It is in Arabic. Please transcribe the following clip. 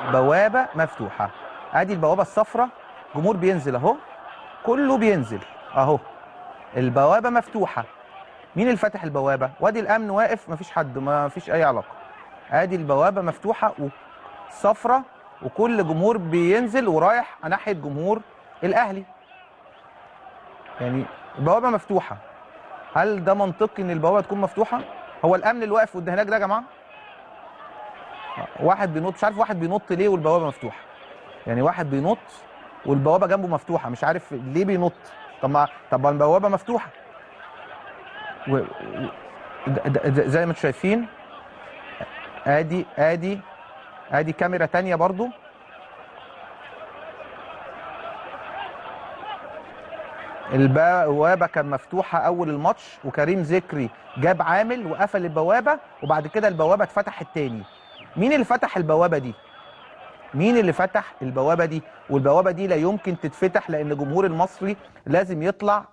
بوابه مفتوحه. ادي البوابه الصفراء، جمهور بينزل اهو، كله بينزل اهو، البوابه مفتوحه. مين اللي فاتح البوابه؟ وادي الامن واقف، مفيش حد، مفيش اي علاقه. ادي البوابه مفتوحه وصفراء، وكل جمهور بينزل ورايح ناحيه جمهور الاهلي. يعني البوابه مفتوحه. هل ده منطقي ان البوابه تكون مفتوحه؟ هو الامن اللي واقف قدام هناك ده يا جماعه؟ واحد بينط، مش عارف واحد بينط ليه والبوابه مفتوحه. يعني واحد بينط والبوابه جنبه مفتوحه، مش عارف ليه بينط. طب ما البوابه مفتوحه. و... زي ما انتم شايفين، ادي كاميرا تانية برضو. البوابه كان مفتوحه اول الماتش، وكريم ذكري جاب عامل وقفل البوابه، وبعد كده البوابه اتفتحت تاني. مين اللي فتح البوابه دي؟ مين اللي فتح البوابه دي؟ والبوابه دي لا يمكن تتفتح، لان الجمهور المصري لازم يطلع